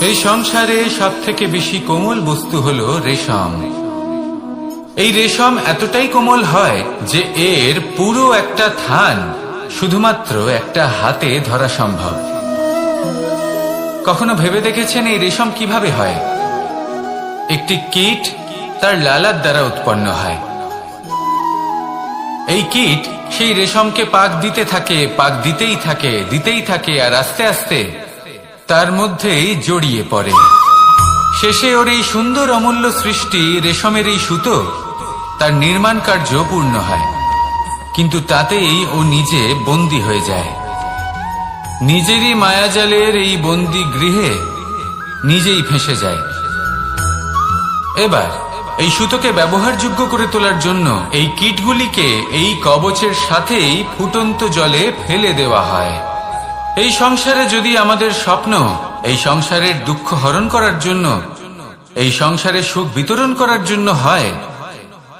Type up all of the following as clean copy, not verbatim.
এই সংসারে সবথেকে বেশি কোমল বস্তু হলো রেশম। এই রেশম এতটাই কোমল হয় যে এর পুরো একটা থান শুধুমাত্র একটা হাতে ধরা সম্ভব। কখনো ভেবে দেখেছেন এই রেশম কিভাবে হয়? একটি কীট তার লালার দ্বারা উৎপন্ন হয়। এই কীট সেই রেশমকে পাক দিতে থাকে, পাক দিতেই থাকে আর আস্তে আস্তে তার মধ্যেই জড়িয়ে পড়ে। শেষে ওর এই সুন্দর অমূল্য সৃষ্টি রেশমের এই সুতো তার নির্মাণ কার্য পূর্ণ হয়, কিন্তু তাতেই ও নিজে বন্দী হয়ে যায়। নিজেরই মায়াজালের এই বন্দী গৃহে নিজেই ফেঁসে যায়। এবার এই সুতোকে ব্যবহারযোগ্য করে তোলার জন্য এই কীটগুলিকে এই কবচের সাথেই ফুটন্ত জলে ফেলে দেওয়া হয়। এই সংসারে যদি আমাদের স্বপ্ন এই সংসারের দুঃখ হরণ করার জন্য, এই সংসারে সুখ বিতরণ করার জন্য হয়,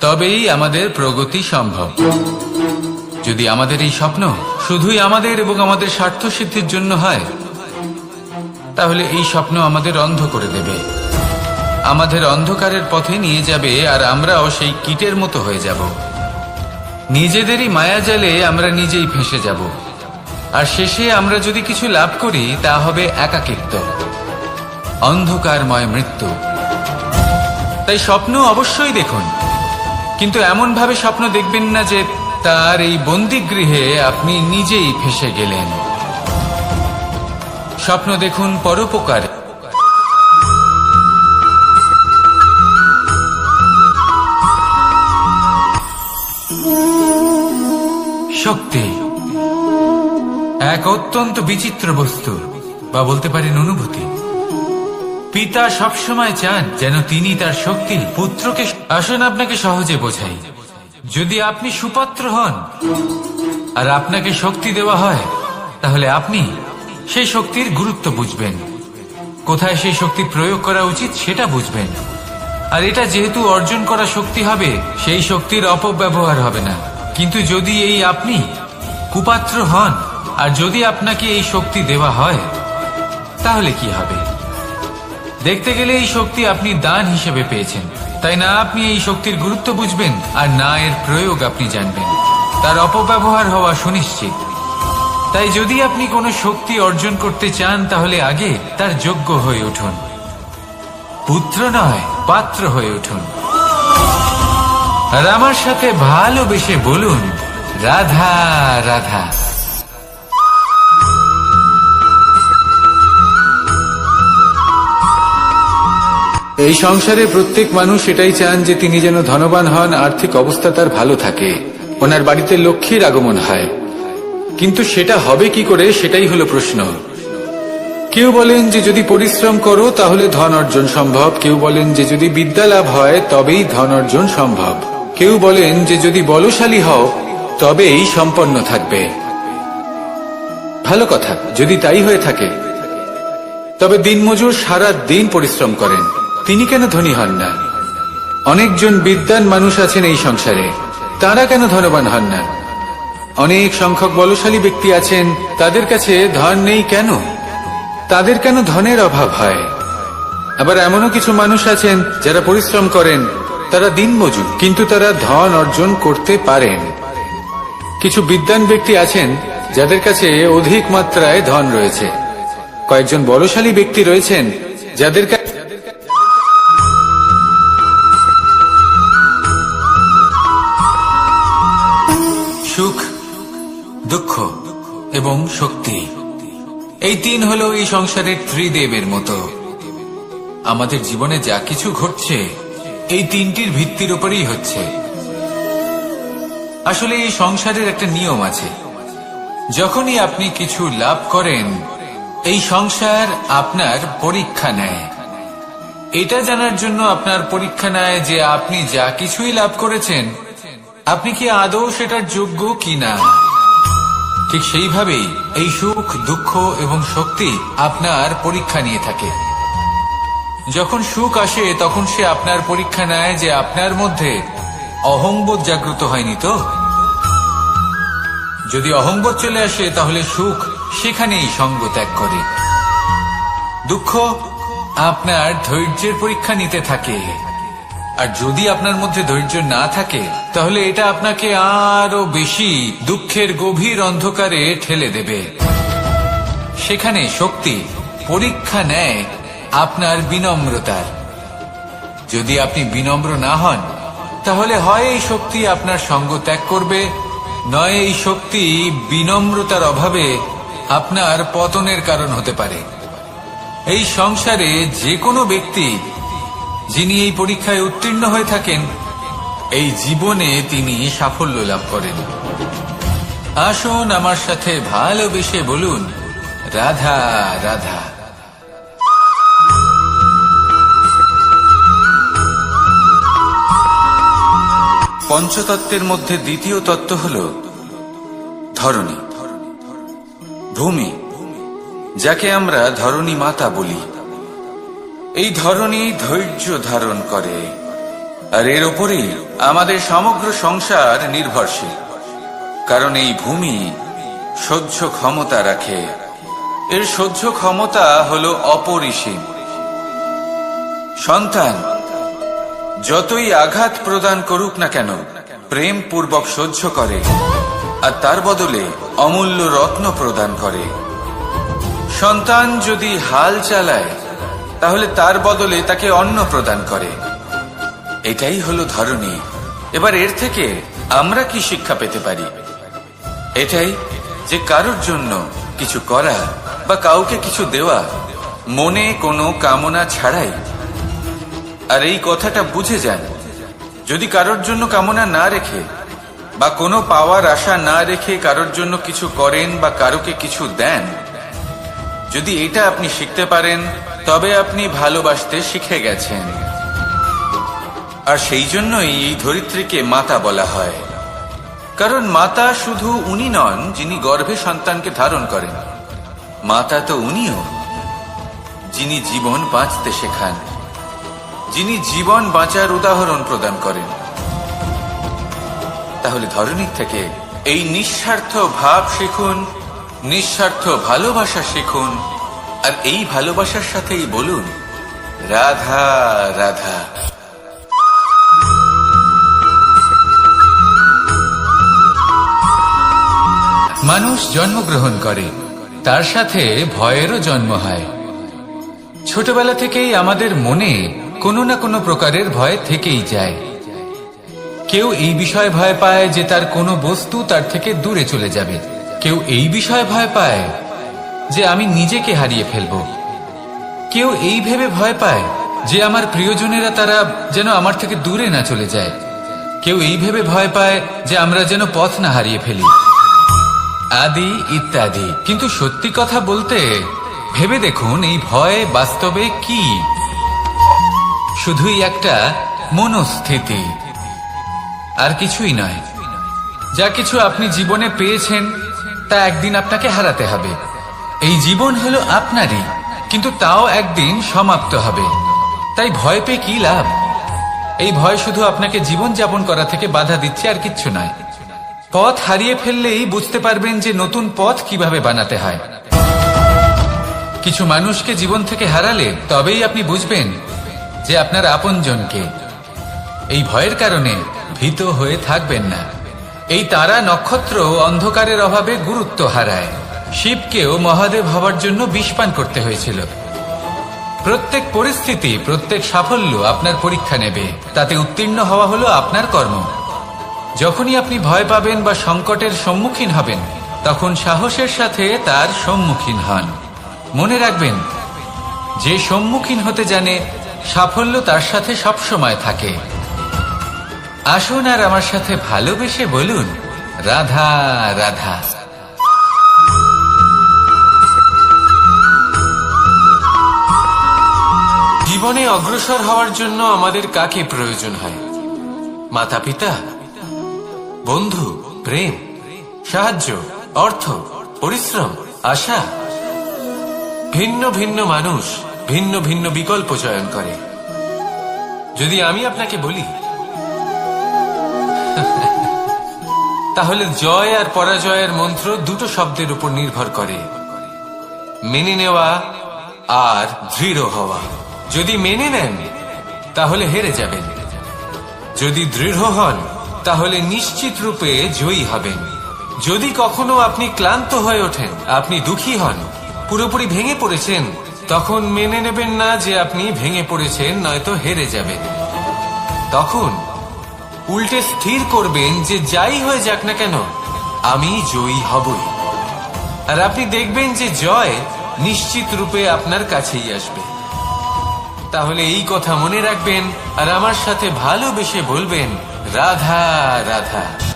তবেই আমাদের প্রগতি সম্ভব। যদি আমাদের এই স্বপ্ন শুধুই আমাদের এবং আমাদের স্বার্থ সিদ্ধির জন্য হয়, তাহলে এই স্বপ্ন আমাদের অন্ধ করে দেবে, আমাদের অন্ধকারের পথে নিয়ে যাবে, আর আমরাও সেই কীটের মতো হয়ে যাব। নিজেদেরই মায়াজালে আমরা নিজেই ফেঁসে যাব, আর শেষে আমরা যদি কিছু লাভ করি তা হবে একাকিত্ব, অন্ধকারময় মৃত্যু। তাই স্বপ্ন অবশ্যই দেখুন, কিন্তু এমন ভাবে স্বপ্ন দেখবেন না যে তার এই বন্দিগৃহে আপনি নিজেই ফেঁসে গেলেন। স্বপ্ন দেখুন পরোপকার। শক্তি এক অত্যন্ত বিচিত্র বস্তু, বা বলতে পারেন অনুভূতি। পিতা সবসময় চান যেন তিনি তার শক্তি পুত্রকে। আসুন আপনাকে সহজে বোঝাই। যদি আপনি সুপাত্র হন আর আপনাকে শক্তি দেওয়া হয়, তাহলে আপনি সেই শক্তির গুরুত্ব বুঝবেন, কোথায় সেই শক্তি প্রয়োগ করা উচিত সেটা বুঝবেন। আর এটা যেহেতু অর্জন করা শক্তি হবে, সেই শক্তির অপব্যবহার হবে না। কিন্তু যদি এই আপনি কুপাত্র হন আর যদি আপনাকে এই শক্তি দেওয়া হয়, তাহলে কি হবে? দেখতে গেলে এই শক্তি আপনি দান হিসেবে পেয়েছেন, তাই না আপনি এই শক্তির গুরুত্ব বুঝবেন আর না এর প্রয়োগ আপনি জানবেন। তার অপব্যবহার হওয়া সুনিশ্চিত। তাই যদি আপনি কোনো শক্তি অর্জন করতে চান, তাহলে আগে তার যোগ্য হয়ে উঠুন, পুত্র নয় পাত্র হয়ে উঠুন। আর আমার সাথে ভালোবেসে বলুন, রাধা রাধা। এই সংসারে প্রত্যেক মানুষ এটাই চান যে তিনি যেন ধনবান হন, আর্থিক অবস্থা তার ভালো থাকে, ওনার বাড়িতে লক্ষ্মীর আগমন হয়। কিন্তু সেটা হবে কি করে, সেটাই হলো প্রশ্ন। কেউ বলেন যে যদি পরিশ্রম করো তাহলে ধন অর্জন সম্ভব, কেউ বলেন যে যদি বিদ্যা লাভ হয় তবেই ধন অর্জন সম্ভব, কেউ বলেন যে যদি বলশালী হও তবেই সম্পন্ন থাকবে। ভালো কথা, যদি তাই হয়ে থাকে, তবে দিনমজুর সারা দিন পরিশ্রম করেন, তিনি কেন ধনী হন না? অনেকজন বিদ্বান মানুষ আছেন এই সংসারে, তারা কেন ধনবান হন না? অনেক সংখ্যক বলশালী ব্যক্তি আছেন, তাদের কাছে ধন নেই কেন? তাদের কেন ধনের অভাব হয়? আবার এমনও কিছু মানুষ আছেন যারা পরিশ্রম করেন, তারা দিনমজুর, কিন্তু তারা ধন অর্জন করতে পারেন। কিছু বিদ্বান ব্যক্তি আছেন যাদের কাছে অধিক মাত্রায় ধন রয়েছে। কয়েকজন বলশালী ব্যক্তি রয়েছেন যাদের কাছে সুখ, দুঃখ এবং শক্তি, এই তিন হলো এই সংসারের ত্রিদেবের মতো। আমাদের জীবনে যা কিছু ঘটছে এই তিনটির ভিত্তির উপরেই হচ্ছে। আসলে এই সংসারের একটা নিয়ম আছে, যখনই আপনি কিছু লাভ করেন, এই সংসার আপনার পরীক্ষা নেয়। এটা জানার জন্য আপনার পরীক্ষা নেয় যে আপনি যা কিছুই লাভ করেছেন, আপনি কি আদৌ সেটার যোগ্য কিনা। ঠিক সেইভাবেই এই সুখ, দুঃখ এবং শক্তি আপনার পরীক্ষা নিয়ে থাকে। যখন সুখ আসে তখন সে আপনার পরীক্ষা নেয় যে আপনার মধ্যে অহংবোধ জাগ্রত হয়নি তো। যদি অহংবোধ চলে আসে তাহলে সুখ সেখানেই সঙ্গ ত্যাগ করে। দুঃখ আপনার ধৈর্যের পরীক্ষা নিতে থাকে। আর যদি আপনার মধ্যে ধৈর্য না থাকে তাহলে এটা আপনাকে আরো বেশি দুঃখের গভীর অন্ধকারে ঠেলে দেবে। সেখানে শক্তি পরীক্ষা নেয় আপনার বিনম্রতার। যদি আপনি বিনম্র না হন তাহলে হয় এই শক্তি আপনার সঙ্গ ত্যাগ করবে, নয় এই শক্তি বিনম্রতার অভাবে আপনার পতনের কারণ হতে পারে। এই সংসারে যে কোনো ব্যক্তি যিনি এই পরীক্ষায় উত্তীর্ণ হয়ে থাকেন, এই জীবনে তিনি সাফল্য লাভ করেন। আসুন আমার সাথে ভালোবেসে বলুন, রাধা রাধা। পঞ্চতত্ত্বের মধ্যে দ্বিতীয় তত্ত্ব হল ধরণী, ভূমি, যাকে আমরা ধরণী মাতা বলি। এই ধরণী ধৈর্য ধারণ করে, আর এর ওপরেই আমাদের সমগ্র সংসার নির্ভরশীল। কারণ এই ভূমি সহ্য ক্ষমতা রাখে, এর সহ্য ক্ষমতা হল অপরিসীম। সন্তান যতই আঘাত প্রদান করুক না কেন, প্রেম পূর্বক সহ্য করে, আর তার বদলে অমূল্য রত্ন প্রদান করে। সন্তান যদি হাল চালায় তাহলে তার বদলে তাকে অন্ন প্রদান করে। এটাই হলো ধরণী। এবার এর থেকে আমরা কি শিক্ষা পেতে পারি? এটাই যে কারোর জন্য কিছু করা বা কাউকে কিছু দেওয়া মনে কোনো কামনা ছাড়াই। আর এই কথাটা বুঝে যান, যদি কারোর জন্য কামনা না রেখে বা কোনো পাওয়ার আশা না রেখে কারোর জন্য কিছু করেন বা কারোকে কিছু দেন, যদি এটা আপনি শিখতে পারেন তবে আপনি ভালোবাসতে শিখে গেছেন। আর সেই জন্যই এই ধরিত্রীকে মাতা বলা হয়। কারণ মাতা শুধু উনি নন যিনি গর্ভে সন্তানকে ধারণ করেন, মাতা তো উনিও যিনি জীবন বাঁচতে শেখান, যিনি জীবন বাঁচার উদাহরণ প্রদান করেন। তাহলে ধরণীর থেকে এই নিঃস্বার্থ ভাব শিখুন, নিঃস্বার্থ ভালোবাসা শিখুন, আর এই ভালোবাসার সাথেই বলুন, রাধা রাধা। মানুষ জন্মগ্রহণ করে, তার সাথে ভয়েরও জন্ম হয়। ছোটবেলা থেকেই আমাদের মনে কোনো না কোনো প্রকারের ভয় থেকেই যায়। কেউ এই বিষয়ে ভয় পায় যে তার কোনো বস্তু তার থেকে দূরে চলে যাবে, কেউ এই বিষয়ে ভয় পায় যে আমি নিজেকে হারিয়ে ফেলব, কেউ এই ভেবে ভয় পায় যে আমার প্রিয়জনেরা তারা যেন আমার থেকে দূরে না চলে যায়, কেউ এই ভেবে ভয় পায় যে আমরা যেন পথ না হারিয়ে ফেলি, আদি ইত্যাদি। কিন্তু সত্যি কথা বলতে ভেবে দেখুন, এই ভয় বাস্তবে কি? শুধুই একটা মনস্থিতি, আর কিছুই নয়। যা কিছু আপনি জীবনে পেয়েছেন তা একদিন আপনাকে হারাতে হবে। এই জীবন হলো আপনারই, কিন্তু তাও একদিন সমাপ্ত হবে। তাই ভয় পেয়ে কি লাভ? এই ভয় শুধু আপনাকে জীবন যাপন করা থেকে বাধা দিচ্ছে, আর কিচ্ছু নয়। পথ হারিয়ে ফেললেই বুঝতে পারবেন যে নতুন পথ কিভাবে বানাতে হয়। কিছু মানুষকে জীবন থেকে হারালে তবেই আপনি বুঝবেন যে আপনার আপনজনকে। এই ভয়ের কারণে ভীত হয়ে থাকবেন না। এই তারা নক্ষত্র অন্ধকারের অভাবে গুরুত্ব হারায়। শিবকেও মহাদেব হবার জন্য বিষপান করতে হয়েছিল। প্রত্যেক পরিস্থিতি, প্রত্যেক সাফল্য আপনার পরীক্ষা নেবে, তাতে উত্তীর্ণ হওয়া হলো আপনার কর্ম। যখনই আপনি ভয় পাবেন বা সংকটের সম্মুখীন হবেন, তখন সাহসের সাথে তার সম্মুখীন হন। মনে রাখবেন, যে সম্মুখীন হতে জানে সাফল্য তার সাথে সবসময় থাকে। আসুন আর আমার সাথে ভালোবেসে বলুন, রাধা রাধা। জীবনে অগ্রসর হওয়ার জন্য আমাদের কাকে প্রয়োজন হয়? মাতা পিতা, বন্ধু, প্রেম, সাহায্য, অর্থ, পরিশ্রম, আশা। ভিন্ন ভিন্ন মানুষ ভিন্ন ভিন্ন বিকল্প চয়ন করে। যদি আমি আপনাকে বলি, তাহলে জয় আর পরাজয়ের মন্ত্র দুটো শব্দের উপর নির্ভর করে, মেনে নেওয়া আর দৃঢ় হওয়া। যদি মেনে নেন তাহলে হেরে যাবেন, যদি দৃঢ় হন তাহলে নিশ্চিত রূপে জয়ী হবেন। যদি কখনো আপনি ক্লান্ত হয়ে ওঠেন, আপনি দুঃখী হন, পুরোপুরি ভেঙে পড়েছেন, তখন মেনে নেবেন না যে আপনি ভেঙে পড়েছেন, নয়তো হেরে যাবেন। তখন উল্টে স্থির করবেন যে যাই হয়ে যাক না কেন আমি জয়ী হবই। আর আপনি দেখবেন যে জয় নিশ্চিত রূপে আপনার কাছেই আসবে। তাহলে এই কথা মনে রাখবেন আর আমার সাথে ভালোবেসে বলবেন, রাধা রাধা।